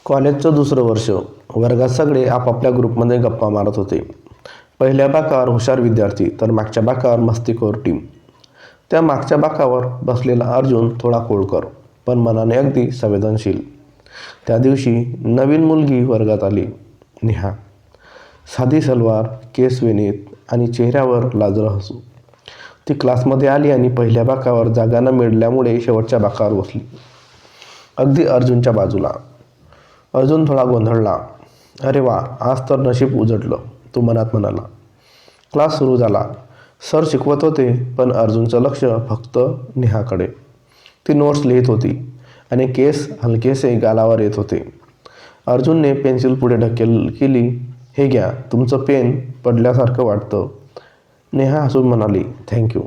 कॉलेजचं दुसरं वर्ष. वर्गात सगळे आपापल्या ग्रुपमध्ये गप्पा मारत होते. पहिल्या बाकावर हुशार विद्यार्थी तर मागच्या बाकावर मस्तीखोर टीम. त्या मागच्या बाकावर बसलेला अर्जुन थोडा खोडकर पण मनाने अगदी संवेदनशील. त्या दिवशी नवीन मुलगी वर्गात आली, नेहा. साधी सलवार, केस वेणीत आणि चेहऱ्यावर लाजरं हसू. ती क्लासमध्ये आली आणि पहिल्या बाकावर जागा न मिळाल्यामुळे शेवटच्या बाकावर बसली, अगदी अर्जुनच्या बाजूला. अर्जुन थोडा गोंधळला. अरे वा, आज तर नशीब उजडलं, तो मनात म्हणाला. क्लास सुरू झाला. सर शिकवत होते पण अर्जुनचं लक्ष फक्त नेहाकडे. ती नोट्स लिहित होती आणि केस हलकेसे गालावर येत होते. अर्जुनने पेन्सिल पुढे ढकल केली. हे घ्या, तुमचं पेन पडल्यासारखं वाटतं. नेहा हसून म्हणाली, थँक्यू.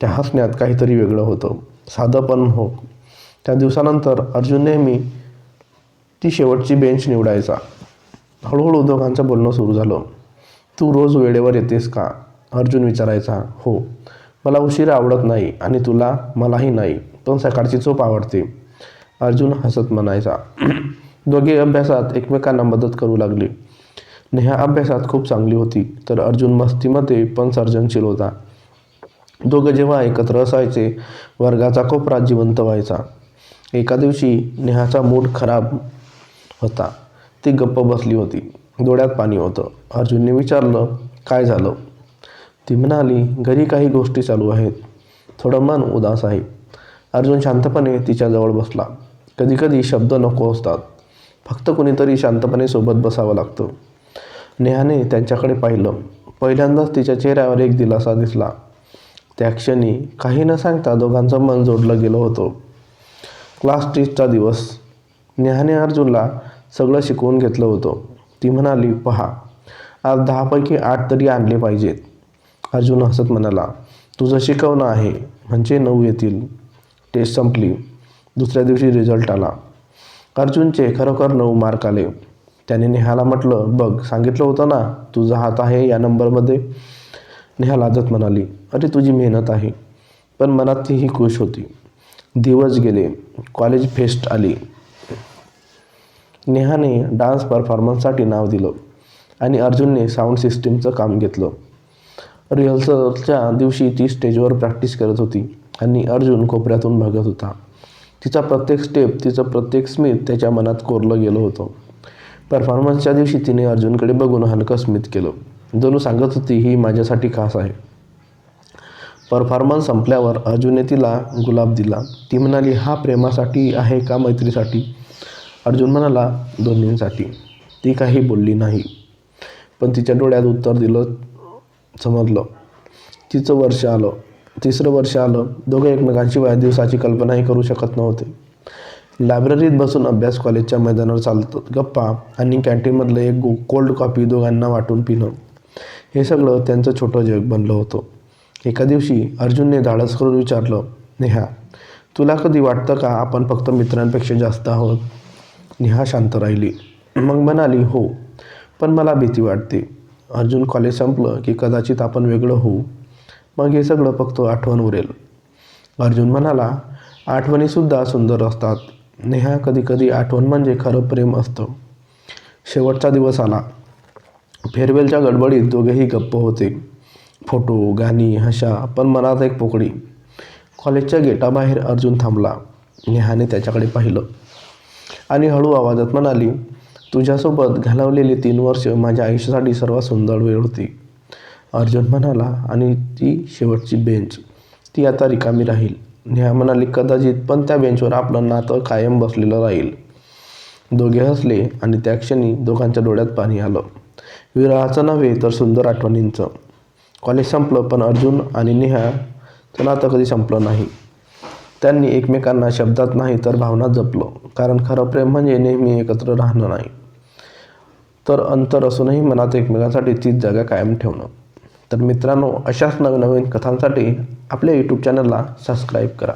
त्या हसण्यात काहीतरी वेगळं होतं, साधं पण हो. त्या दिवसानंतर अर्जुन नेहमी ती शेवटची बेंच निवडायचा. हळूहळू दोघांचं बोलणं सुरू झालं. तू रोज वेळेवर येतेस का? अर्जुन विचारायचा. हो, मला उशीर आवडत नाही आणि तुला? मलाही नाही, पण सकाळची झोप आवडते, अर्जुन हसत म्हणायचा. दोघे अभ्यासात एकमेकांना मदत करू लागले. नेहा अभ्यासात खूप चांगली होती तर अर्जुन मस्तीमध्ये पण सर्जनशील होता. दोघं जेव्हा एकत्र असायचे वर्गाचा कोपरा जिवंत व्हायचा. एका दिवशी नेहाचा मूड खराब होता. ती गप्प बसली होती, डोळ्यात पाणी होतं. अर्जुनने विचारलं, काय झालं? ती म्हणाली, घरी काही गोष्टी चालू आहेत, थोडं मन उदास आहे. अर्जुन शांतपणे तिच्याजवळ बसला. कधीकधी शब्द नको असतात, फक्त कुणीतरी शांतपणे सोबत बसावं लागतं. नेहाने त्यांच्याकडे पाहिलं. पहिल्यांदाच तिच्या चेहऱ्यावर एक दिलासा दिसला. त्या क्षणी काही न सांगता दोघांचं मन जोडलं गेलं होतं. क्लास टेस्टचा दिवस. नेहाने अर्जुनला सगळं शिकवून घेतलं होतं. ती म्हणाली, पहा, आज 10 पैकी 8 तरी आणले पाहिजेत. अर्जुन हसत म्हणाला, तुझं शिकवणं आहे म्हणजे 9 येतील. टेस्ट संपली. दुसऱ्या दिवशी रिझल्ट आला. अर्जुनचे खरोखर 9 मार्क आले. त्याने नेहाला म्हटलं, बघ, सांगितलं होतं ना तुझा हात आहे या नंबरमध्ये. नेहा लाजत म्हणाली, अरे तुझी मेहनत आहे. पण मनात तीही खुश होती. दिवस गेले. कॉलेज फेस्ट आली. नेहाने डान्स परफॉर्मन्ससाठी नाव दिलं आणि अर्जुनने साऊंड सिस्टीमचं काम घेतलं. रिहर्सलच्या दिवशी ती स्टेजवर प्रॅक्टिस करत होती आणि अर्जुन कोपऱ्यातून बघत होता. तिचा प्रत्येक स्टेप, तिचं प्रत्येक स्मित त्याच्या मनात कोरलं गेलं होतं. परफॉर्मन्सच्या दिवशी तिने अर्जुनकडे बघून हलकं स्मित केलं, जणू सांगत होती, ही माझ्यासाठी खास आहे. परफॉर्मन्स संपल्यावर अर्जुनने तिला गुलाब दिला. ती म्हणाली, हा प्रेमासाठी आहे का मैत्रीसाठी? अर्जुन म्हणाला, दोन्हींसाठी. ती काही बोलली नाही, पण तिच्या डोळ्यात उत्तर दिलं समजलं. तिचं वर्ष आलं, 3रं वर्ष आलं. दोघे एकमेकांची वाढदिवसाची कल्पनाही करू शकत नव्हते. लायब्ररीत बसून अभ्यास, कॉलेजच्या मैदानावर चालत गप्पा आणि कॅन्टीनमधलं एक कोल्ड कॉफी दोघांना वाटून पिणं, हे सगळं त्यांचं छोटं जग बनलं होतं. एका दिवशी अर्जुनने धाडस करून विचारलं, नेहा, तुला कधी वाटतं का आपण फक्त मित्रांपेक्षा जास्त आहोत? नेहा शांत राहिली, मग म्हणाली, हो, पण मला भीती वाटते. अर्जुन, कॉलेज संपलं की कदाचित आपण वेगळं होऊ, मग हे सगळं फक्त आठवण उरेल. अर्जुन म्हणाला, आठवणीसुद्धा सुंदर असतात. नेहा, कधीकधी आठवण म्हणजे खरं प्रेम असतं. शेवटचा दिवस आला. फेअरवेलच्या गडबडीत दोघेही गप्प होते. फोटो, गाणी, हशा, पण मनात एक पोकळी. कॉलेजच्या गेटाबाहेर अर्जुन थांबला. नेहाने त्याच्याकडे पाहिलं आणि हळू आवाजात म्हणाली, तुझ्यासोबत घालवलेली 3 वर्ष माझ्या आयुष्यासाठी सर्वात सुंदर वेळ होती. अर्जुन म्हणाला, आणि ती शेवटची बेंच, ती आता रिकामी राहील. नेहा म्हणाली, कदाचित, पण त्या बेंचवर आपलं नातं कायम बसलेलं राहील. दोघे हसले आणि त्या क्षणी दोघांच्या डोळ्यात पाणी आलं. विरहाचं नव्हे तर सुंदर आठवणींचं. कॉलेज संपलं पण अर्जुन आणि नेहाचं नातं कधी संपलं नाही. त्यांनी एकमेकांना शब्दात नाही तर भावनात जपलं. कारण खरं प्रेम म्हणजे नेहमी एकत्र राहणं नाही, तर अंतर असूनही मनात एकमेकांसाठी तीच जागा कायम ठेवणं. तर मित्रांनो, अशाच नवनवीन कथांसाठी आपल्या यूट्यूब चॅनलला सबस्क्राईब करा.